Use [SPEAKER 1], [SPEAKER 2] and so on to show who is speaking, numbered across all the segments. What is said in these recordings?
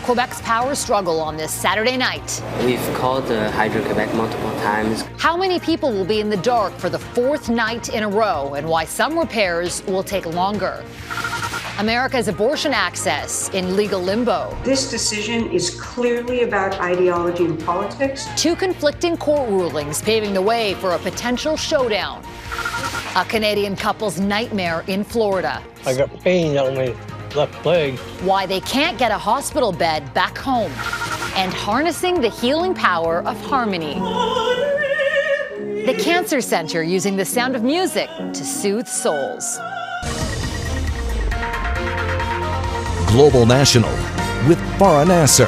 [SPEAKER 1] Quebec's power struggle on this Saturday night.
[SPEAKER 2] We've called Hydro-Quebec multiple times.
[SPEAKER 1] How many people will be in the dark for the fourth night in a row, and why some repairs will take longer. America's abortion access in legal limbo.
[SPEAKER 3] This decision is clearly about ideology and politics.
[SPEAKER 1] Two conflicting court rulings paving the way for a potential showdown. A Canadian couple's nightmare in Florida.
[SPEAKER 4] I got pain on my left leg.
[SPEAKER 1] Why they can't get a hospital bed back home. And harnessing the healing power of harmony. The Cancer Center using the sound of music to soothe souls.
[SPEAKER 5] Global National with Farah Nasser.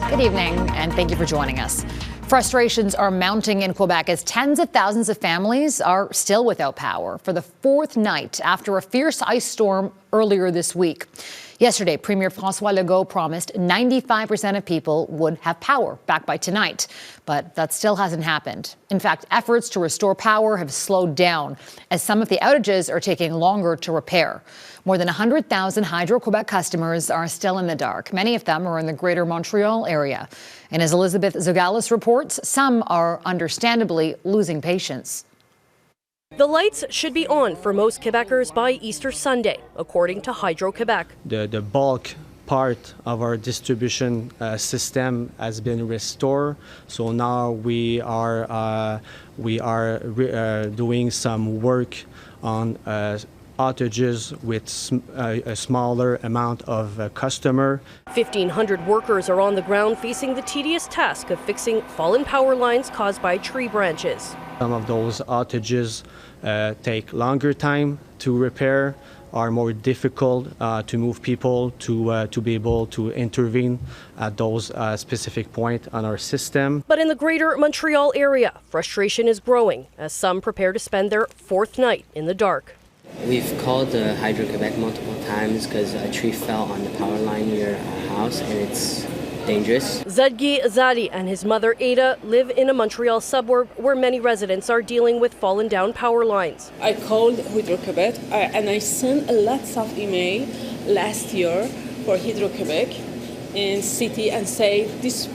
[SPEAKER 1] Good evening, and thank you for joining us. Frustrations are mounting in Quebec as tens of thousands of families are still without power for the fourth night after a fierce ice storm earlier this week. Yesterday, Premier François Legault promised 95% of people would have power back by tonight, but that still hasn't happened. In fact, efforts to restore power have slowed down as some of the outages are taking longer to repair. More than 100,000 Hydro-Quebec customers are still in the dark. Many of them are in the Greater Montreal area. And as Elizabeth Zogalis reports, some are understandably losing patience.
[SPEAKER 6] The lights should be on for most Quebecers by Easter Sunday, according to Hydro-Quebec.
[SPEAKER 7] The bulk part of our distribution system has been restored, so now we are doing some work on outages with a smaller amount of customer.
[SPEAKER 6] 1,500 workers are on the ground facing the tedious task of fixing fallen power lines caused by tree branches.
[SPEAKER 7] Some of those outages take longer time to repair, are more difficult to move people to be able to intervene at those specific points on our system.
[SPEAKER 6] But in the Greater Montreal area, frustration is growing as some prepare to spend their fourth night in the dark.
[SPEAKER 2] We've called Hydro-Quebec multiple times because a tree fell on the power line near our house and it's dangerous.
[SPEAKER 6] Zack Power and his mother Ada live in a Montreal suburb where many residents are dealing with fallen down power lines.
[SPEAKER 8] I called Hydro-Quebec and I sent a lot of email last year for Hydro-Quebec in city and say these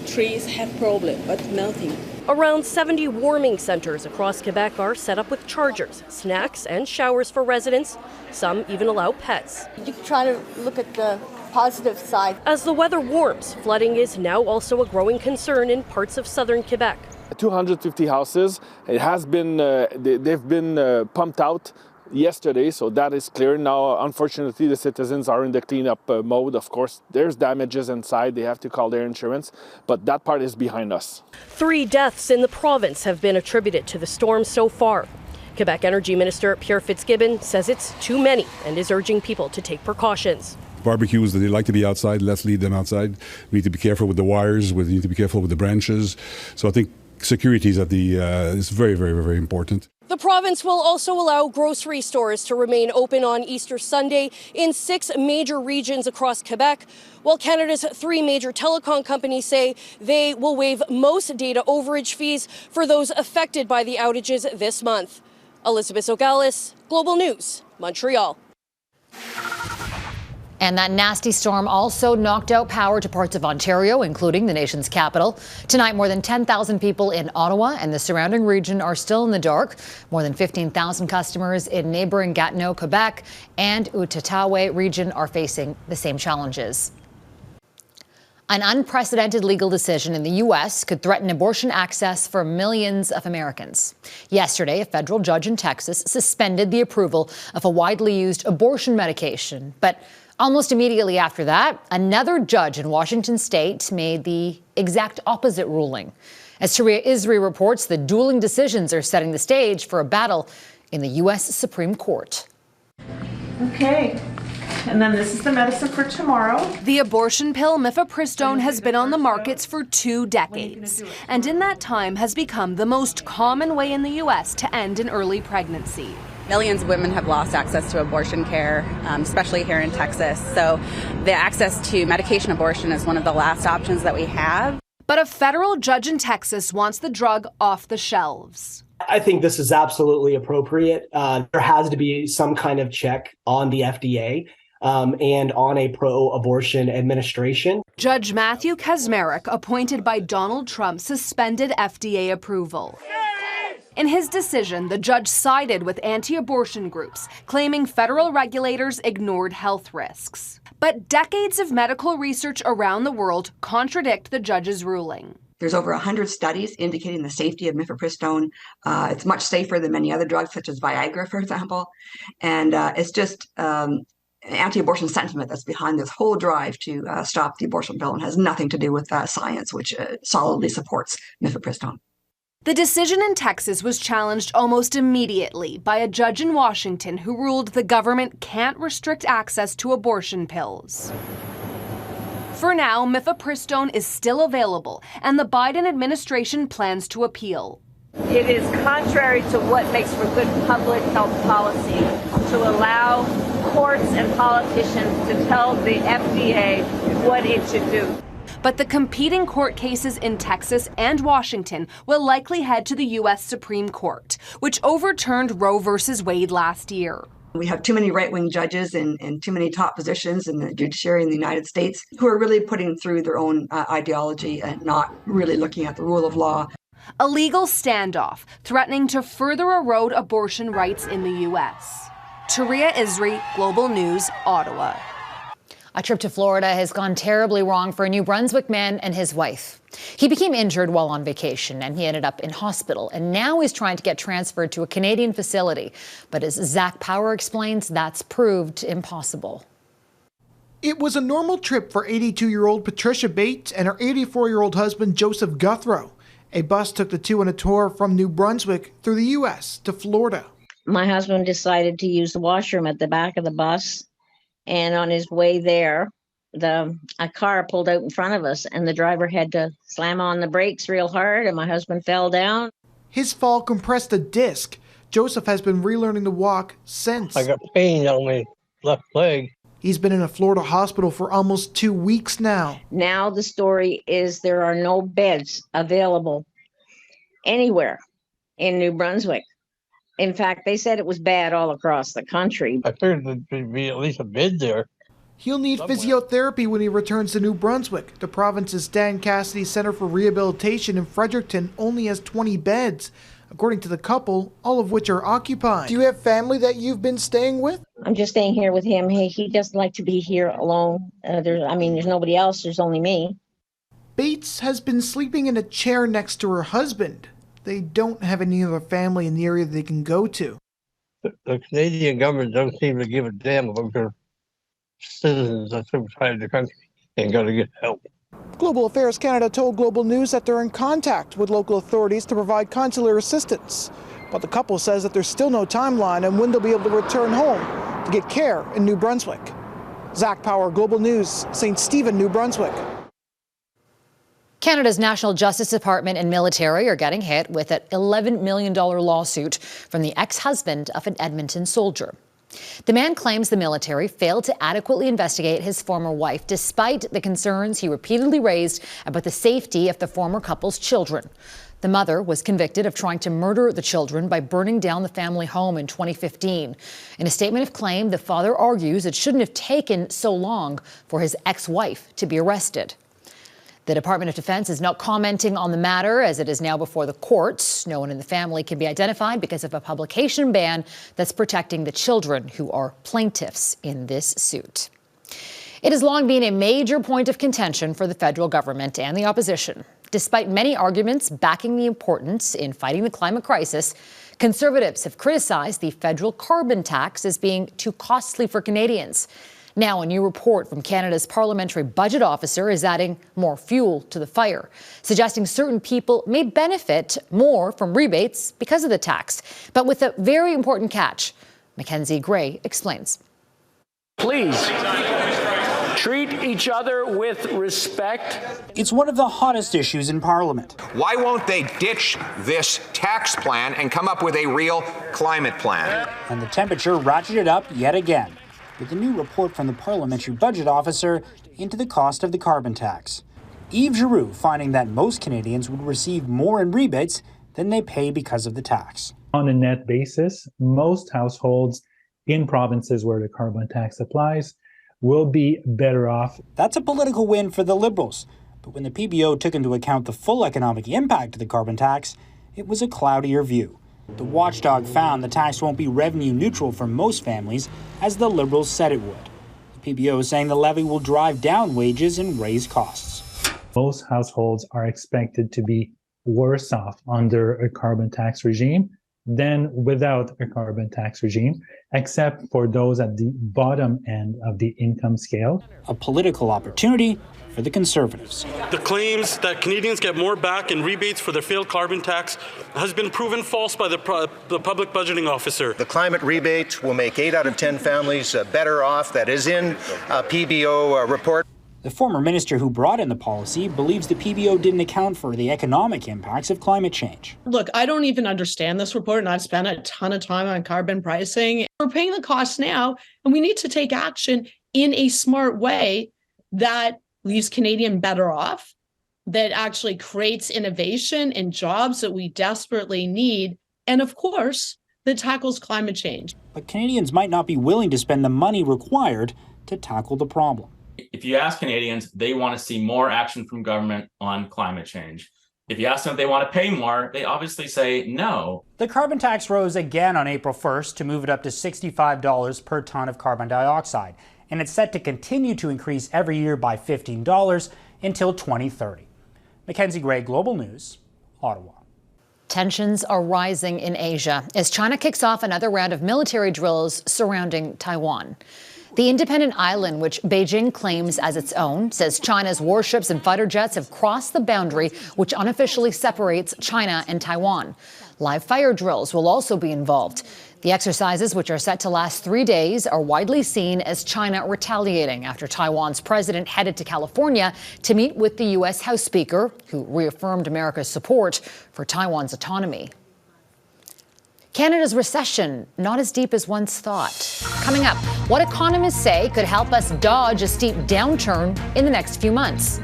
[SPEAKER 8] trees have problem, but nothing.
[SPEAKER 6] Around 70 warming centers across Quebec are set up with chargers, snacks, and showers for residents. Some even allow pets.
[SPEAKER 9] You try to look at the positive side.
[SPEAKER 6] As the weather warms, flooding is now also a growing concern in parts of southern Quebec.
[SPEAKER 10] 250 houses. It has been they've been pumped out yesterday, so that is clear. Now, unfortunately, the citizens are in the cleanup mode. Of course, there's damages inside. They have to call their insurance, but that part is behind us.
[SPEAKER 6] 3 deaths in the province have been attributed to the storm so far. Quebec Energy Minister Pierre Fitzgibbon says it's too many and is urging people to take precautions.
[SPEAKER 11] Barbecues, they like to be outside. Let's leave them outside. We need to be careful with the wires. We need to be careful with the branches. So I think security is is very, very, very important.
[SPEAKER 6] The province will also allow grocery stores to remain open on Easter Sunday in 6 major regions across Quebec, while Canada's 3 major telecom companies say they will waive most data overage fees for those affected by the outages this month. Elizabeth Zogalis, Global News, Montreal.
[SPEAKER 1] And that nasty storm also knocked out power to parts of Ontario, including the nation's capital. Tonight, more than 10,000 people in Ottawa and the surrounding region are still in the dark. More than 15,000 customers in neighboring Gatineau, Quebec, and Outaouais region are facing the same challenges. An unprecedented legal decision in the U.S. could threaten abortion access for millions of Americans. Yesterday, a federal judge in Texas suspended the approval of a widely used abortion medication. But almost immediately after that, another judge in Washington state made the exact opposite ruling. As Touria Izri reports, the dueling decisions are setting the stage for a battle in the U.S. Supreme Court.
[SPEAKER 12] Okay. And then this is the medicine for tomorrow.
[SPEAKER 13] The abortion pill mifepristone has been on the markets for 2 decades, and in that time has become the most common way in the U.S. to end an early pregnancy.
[SPEAKER 14] Millions of women have lost access to abortion care, especially here in Texas. So the access to medication abortion is one of the last options that we have.
[SPEAKER 13] But a federal judge in Texas wants the drug off the shelves.
[SPEAKER 15] I think this is absolutely appropriate. There has to be some kind of check on the FDA. and on a pro-abortion administration.
[SPEAKER 13] Judge Matthew Kaczmarek, appointed by Donald Trump, suspended FDA approval. In his decision, the judge sided with anti-abortion groups, claiming federal regulators ignored health risks. But decades of medical research around the world contradict the judge's ruling.
[SPEAKER 16] There's over 100 studies indicating the safety of mifepristone. It's much safer than many other drugs, such as Viagra, for example. And it's just anti-abortion sentiment that's behind this whole drive to stop the abortion pill, and has nothing to do with science, which solidly supports mifepristone.
[SPEAKER 13] The decision in Texas was challenged almost immediately by a judge in Washington who ruled the government can't restrict access to abortion pills. For now, mifepristone is still available, and the Biden administration plans to appeal.
[SPEAKER 17] It is contrary to what makes for good public health policy to allow courts and politicians to tell the FDA what it should do.
[SPEAKER 13] But the competing court cases in Texas and Washington will likely head to the U.S. Supreme Court, which overturned Roe v. Wade last year.
[SPEAKER 16] We have too many right-wing judges and too many top positions in the judiciary in the United States who are really putting through their own ideology and not really looking at the rule of law.
[SPEAKER 13] A legal standoff threatening to further erode abortion rights in the U.S. Touria Izri, Global News, Ottawa.
[SPEAKER 1] A trip to Florida has gone terribly wrong for a New Brunswick man and his wife. He became injured while on vacation, and he ended up in hospital, and now he's trying to get transferred to a Canadian facility. But as Zack Power explains, that's proved impossible.
[SPEAKER 18] It was a normal trip for 82-year-old Patricia Bates and her 84-year-old husband, Joseph Guthrow. A bus took the two on a tour from New Brunswick through the U.S. to Florida.
[SPEAKER 19] My husband decided to use the washroom at the back of the bus. And on his way there, a car pulled out in front of us, and the driver had to slam on the brakes real hard, and my husband fell down.
[SPEAKER 18] His fall compressed a disc. Joseph has been relearning to walk since.
[SPEAKER 4] I got pain on my left leg.
[SPEAKER 18] He's been in a Florida hospital for almost 2 weeks now.
[SPEAKER 19] Now the story is there are no beds available anywhere in New Brunswick. In fact, they said it was bad all across the country.
[SPEAKER 4] I figured there'd be at least a bed there.
[SPEAKER 18] He'll need physiotherapy when he returns to New Brunswick. The province's Dan Cassidy Center for Rehabilitation in Fredericton only has 20 beds, according to the couple, all of which are occupied. Do you have family that you've been staying with?
[SPEAKER 19] I'm just staying here with him. He doesn't like to be here alone. There's nobody else. There's only me.
[SPEAKER 18] Bates has been sleeping in a chair next to her husband. They don't have any other family in the area they can go to.
[SPEAKER 4] The Canadian government don't seem to give a damn about their citizens that's outside the country and got to get help.
[SPEAKER 18] Global Affairs Canada told Global News that they're in contact with local authorities to provide consular assistance. But the couple says that there's still no timeline on when they'll be able to return home to get care in New Brunswick. Zack Power, Global News, St. Stephen, New Brunswick.
[SPEAKER 1] Canada's National Justice Department and military are getting hit with an $11 million lawsuit from the ex-husband of an Edmonton soldier. The man claims the military failed to adequately investigate his former wife, despite the concerns he repeatedly raised about the safety of the former couple's children. The mother was convicted of trying to murder the children by burning down the family home in 2015. In a statement of claim, the father argues it shouldn't have taken so long for his ex-wife to be arrested. The Department of Defense is not commenting on the matter, as it is now before the courts. No one in the family can be identified because of a publication ban that's protecting the children who are plaintiffs in this suit. It has long been a major point of contention for the federal government and the opposition. Despite many arguments backing the importance in fighting the climate crisis, conservatives have criticized the federal carbon tax as being too costly for Canadians. Now, a new report from Canada's parliamentary budget officer is adding more fuel to the fire, suggesting certain people may benefit more from rebates because of the tax, but with a very important catch. Mackenzie Gray explains.
[SPEAKER 20] Please treat each other with respect.
[SPEAKER 21] It's one of the hottest issues in Parliament.
[SPEAKER 22] Why won't they ditch this tax plan and come up with a real climate plan?
[SPEAKER 21] And the temperature ratcheted up yet again, with a new report from the parliamentary budget officer into the cost of the carbon tax. Yves Giroux finding that most Canadians would receive more in rebates than they pay because of the tax.
[SPEAKER 23] On a net basis, most households in provinces where the carbon tax applies
[SPEAKER 21] will be better off. That's a political win for the Liberals. But when the PBO took into account the full economic impact of the carbon tax, it was a cloudier view. The watchdog found the tax won't be revenue neutral for most families, as the Liberals said it would. The PBO is saying the levy will drive down wages and raise costs. Most households are expected to be worse off under a carbon tax regime than without a carbon tax regime, except for those at the bottom end of the income scale. A political opportunity for the Conservatives.
[SPEAKER 3] The claims that Canadians get more back in rebates for their failed carbon tax has been proven false by the public budgeting officer.
[SPEAKER 5] The climate rebate will make 8 out of 10 families better off. That is in a PBO report.
[SPEAKER 21] The former minister who brought in the policy believes the PBO didn't account for the economic impacts of climate change.
[SPEAKER 23] Look, I don't even understand this report, and I've spent a ton of time on carbon pricing. We're paying the cost now, and we need to take action in a smart way that leaves Canadians better off, that actually creates innovation and jobs that we desperately need, and of course, that tackles climate change.
[SPEAKER 21] But Canadians might not be willing to spend the money required to tackle the problem.
[SPEAKER 24] If you ask Canadians, they want to see more action from government on climate change. If you ask them if they want to pay more, they obviously say no.
[SPEAKER 21] The carbon tax rose again on April 1st to move it up to $65 per ton of carbon dioxide, and it's set to continue to increase every year by $15 until 2030. Mackenzie Gray, Global News, Ottawa.
[SPEAKER 1] Tensions are rising in Asia as China kicks off another round of military drills surrounding Taiwan. The independent island, which Beijing claims as its own, says China's warships and fighter jets have crossed the boundary which unofficially separates China and Taiwan. Live fire drills will also be involved. The exercises, which are set to last 3 days, are widely seen as China retaliating after Taiwan's president headed to California to meet with the U.S. House Speaker, who reaffirmed America's support for Taiwan's autonomy. Canada's recession, not as deep as once thought. Coming up, what economists say could help us dodge a steep downturn in the next few months.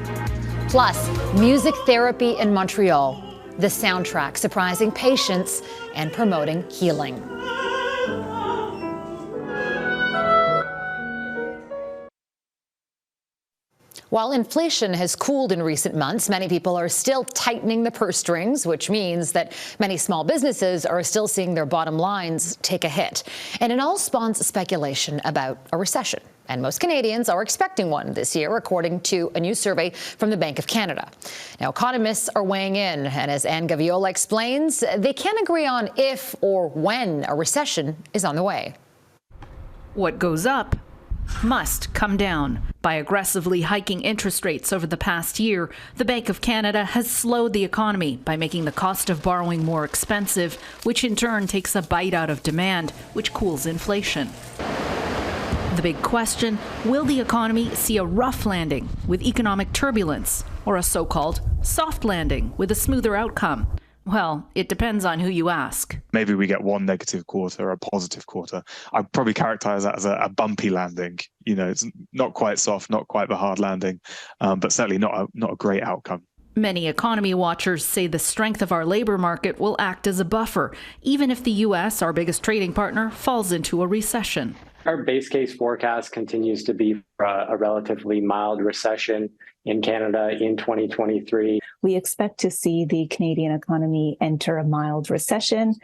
[SPEAKER 1] Plus, music therapy in Montreal, the soundtrack surprising patients and promoting healing. While inflation has cooled in recent months, many people are still tightening the purse strings, which means that many small businesses are still seeing their bottom lines take a hit. And it all spawns speculation about a recession. And most Canadians are expecting one this year, according to a new survey from the Bank of Canada. Now, economists are weighing in, and as Anne Gaviola explains, they can't agree on if or when a recession is on the way.
[SPEAKER 25] What goes up must come down. By aggressively hiking interest rates over the past year, the Bank of Canada has slowed the economy by making the cost of borrowing more expensive, which in turn takes a bite out of demand, which cools inflation. The big question, will the economy see a rough landing with economic turbulence, or a so-called soft landing with a smoother outcome? Well, it depends on who you ask.
[SPEAKER 26] Maybe we get one negative quarter or a positive quarter. I'd probably characterize that as a bumpy landing. You know, it's not quite soft, not quite the hard landing, but certainly not a great outcome.
[SPEAKER 25] Many economy watchers say the strength of our labor market will act as a buffer, even if the U.S., our biggest trading partner, falls into a recession.
[SPEAKER 27] Our base case forecast continues to be a relatively mild recession in Canada in 2023.
[SPEAKER 28] We expect to see the Canadian economy enter a mild recession.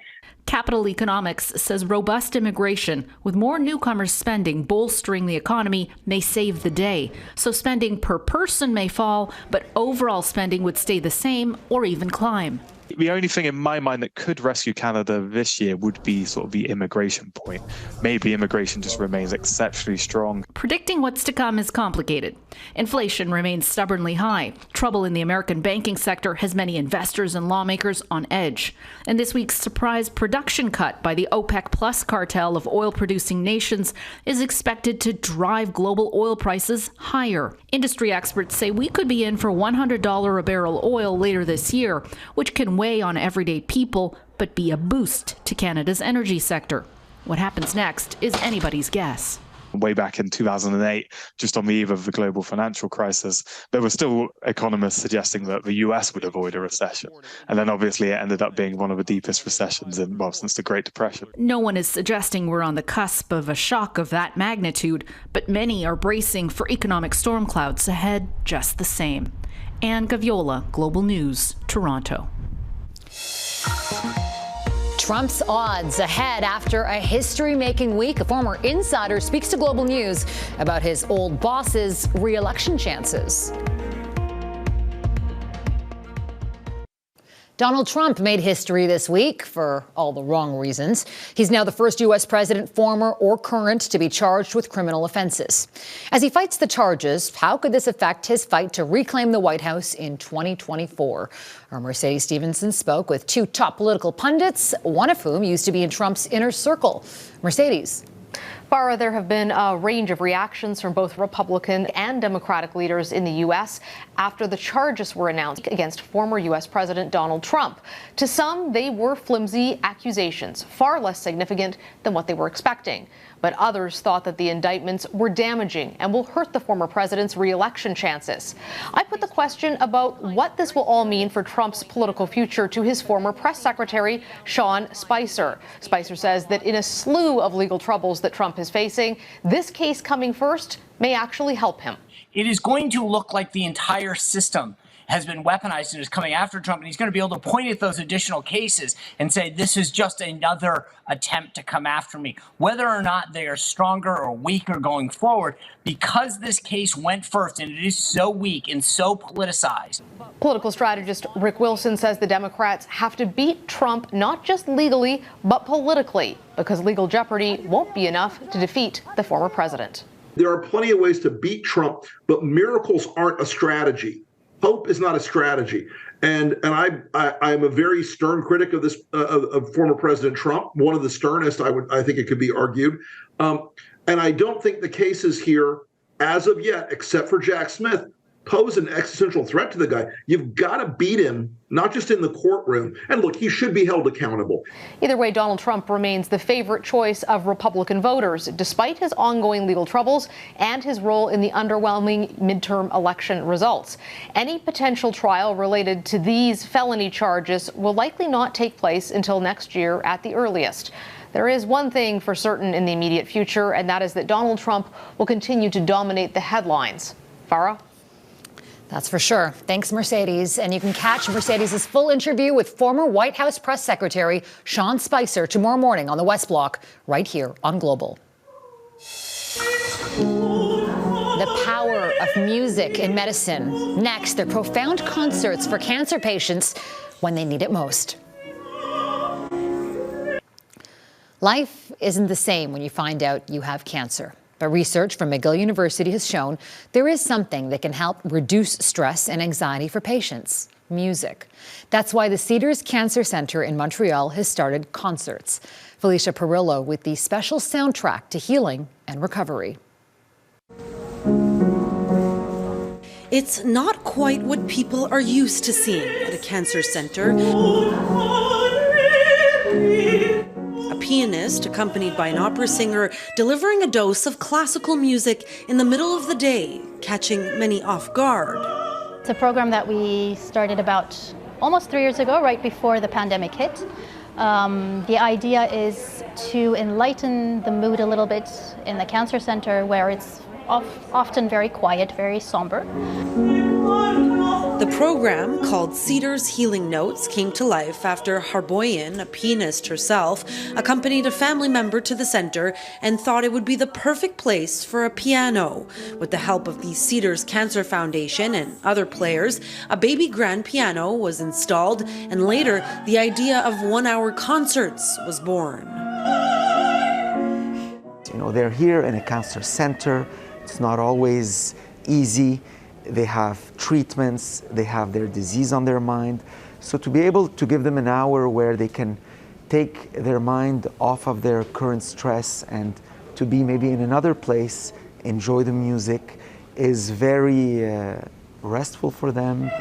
[SPEAKER 25] Capital Economics says robust immigration, with more newcomers spending bolstering the economy, may save the day. So spending per person may fall, but overall spending would stay the same or even climb.
[SPEAKER 26] The only thing in my mind that could rescue Canada this year would be sort of the immigration point. Maybe immigration just remains exceptionally strong.
[SPEAKER 25] Predicting what's to come is complicated. Inflation remains stubbornly high. Trouble in the American banking sector has many investors and lawmakers on edge. And this week's surprise production cut by the OPEC Plus cartel of oil-producing nations is expected to drive global oil prices higher. Industry experts say we could be in for $100 a barrel oil later this year, which can weigh on everyday people, but be a boost to Canada's energy sector. What happens next is anybody's guess.
[SPEAKER 26] way back in 2008, just on the eve of the global financial crisis, there were still economists suggesting that the US would avoid a recession. And then obviously it ended up being one of the deepest recessions since the Great Depression.
[SPEAKER 25] No one is suggesting we're on the cusp of a shock of that magnitude, but many are bracing for economic storm clouds ahead just the same. Anne Gaviola, Global News, Toronto.
[SPEAKER 1] Trump's odds ahead after a history-making week. A former insider speaks to Global News about his old boss's re-election chances. Donald Trump made history this week for all the wrong reasons. He's now the first U.S. president, former or current, to be charged with criminal offenses. As he fights the charges, how could this affect his fight to reclaim the White House in 2024? Our Mercedes Stevenson spoke with two top political pundits, one of whom used to be in Trump's inner circle. Mercedes.
[SPEAKER 2] Farah, there have been a range of reactions from both Republican and Democratic leaders in the U.S. after the charges were announced against former U.S. President Donald Trump. To some, they were flimsy accusations, far less significant than what they were expecting. But others thought that the indictments were damaging and will hurt the former president's re-election chances. I put the question about what this will all mean for Trump's political future to his former press secretary, Sean Spicer. Spicer says that in a slew of legal troubles that Trump is facing, this case coming first may actually help him.
[SPEAKER 6] It is going to look like the entire system has been weaponized and is coming after Trump, and he's going to be able to point at those additional cases and say, this is just another attempt to come after me. Whether or not they are stronger or weaker going forward, because this case went first and it is so weak and so politicized.
[SPEAKER 2] Political strategist Rick Wilson says the Democrats have to beat Trump not just legally, but politically, because legal jeopardy won't be enough to defeat the former president.
[SPEAKER 7] There are plenty of ways to beat Trump, but miracles aren't a strategy. Hope is not a strategy, and I am a very stern critic of this of former President Trump, one of the sternest. I think it could be argued, and I don't think the cases here, as of yet, except for Jack Smith, pose an existential threat to the guy. You've got to beat him, not just in the courtroom. And look, he should be held accountable.
[SPEAKER 2] Either way, Donald Trump remains the favorite choice of Republican voters, despite his ongoing legal troubles and his role in the underwhelming midterm election results. Any potential trial related to these felony charges will likely not take place until next year at the earliest. There is one thing for certain in the immediate future, and that is that Donald Trump will continue to dominate the headlines. Farah?
[SPEAKER 1] That's for sure. Thanks, Mercedes. And you can catch Mercedes' full interview with former White House press secretary Sean Spicer tomorrow morning on the West Block, right here on Global. The power of music in medicine. Next, their profound concerts for cancer patients when they need it most. Life isn't the same when you find out you have cancer. But research from McGill University has shown there is something that can help reduce stress and anxiety for patients: music. That's why the Cedars Cancer Centre in Montreal has started concerts. Felicia Perillo with the special soundtrack to healing and recovery.
[SPEAKER 8] It's not quite what people are used to seeing at a cancer center. A pianist, accompanied by an opera singer, delivering a dose of classical music in the middle of the day, catching many off guard.
[SPEAKER 9] It's a program that we started about almost 3 years ago, right before the pandemic hit. The idea is to enlighten the mood a little bit in the cancer center, where it's often very quiet, very somber.
[SPEAKER 8] The program, called Cedars Healing Notes, came to life after Harboyan, a pianist herself, accompanied a family member to the center and thought it would be the perfect place for a piano. With the help of the Cedars Cancer Foundation and other players, a baby grand piano was installed, and later the idea of one-hour concerts was born.
[SPEAKER 10] You know, they're here in a cancer center. It's not always easy. They have treatments, they have their disease on their mind. So to be able to give them an hour where they can take their mind off of their current stress and to be maybe in another place, enjoy the music, is very restful for them.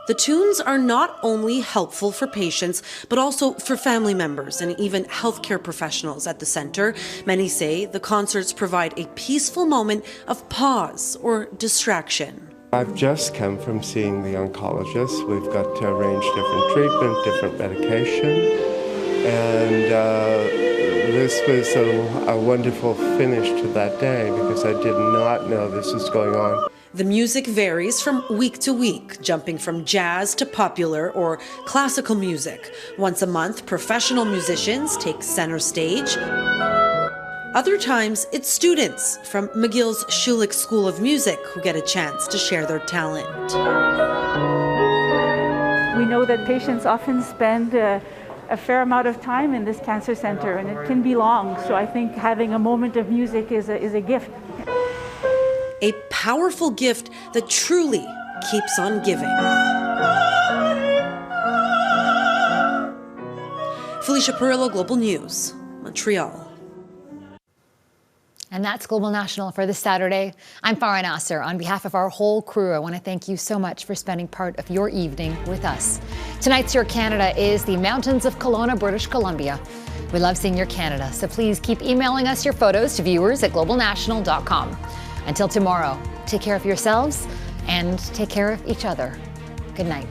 [SPEAKER 8] The The tunes are not only helpful for patients, but also for family members and even healthcare professionals at the center. Many say the concerts provide a peaceful moment of pause or distraction.
[SPEAKER 11] I've just come from seeing the oncologist. We've got to arrange different treatment, different medication, and this was a wonderful finish to that day because I did not know this was going on.
[SPEAKER 8] The music varies from week to week, jumping from jazz to popular or classical music. Once a month, professional musicians take center stage. Other times, it's students from McGill's Schulich School of Music who get a chance to share their talent.
[SPEAKER 12] We know that patients often spend a fair amount of time in this cancer center, and it can be long. So I think having a moment of music is a gift.
[SPEAKER 8] A powerful gift that truly keeps on giving. Felicia Perillo, Global News, Montreal.
[SPEAKER 1] And that's Global National for this Saturday. I'm Farah Nasser. On behalf of our whole crew, I want to thank you so much for spending part of your evening with us. Tonight's Your Canada is the mountains of Kelowna, British Columbia. We love seeing your Canada, so please keep emailing us your photos to viewers@globalnational.com. Until tomorrow, take care of yourselves and take care of each other. Good night.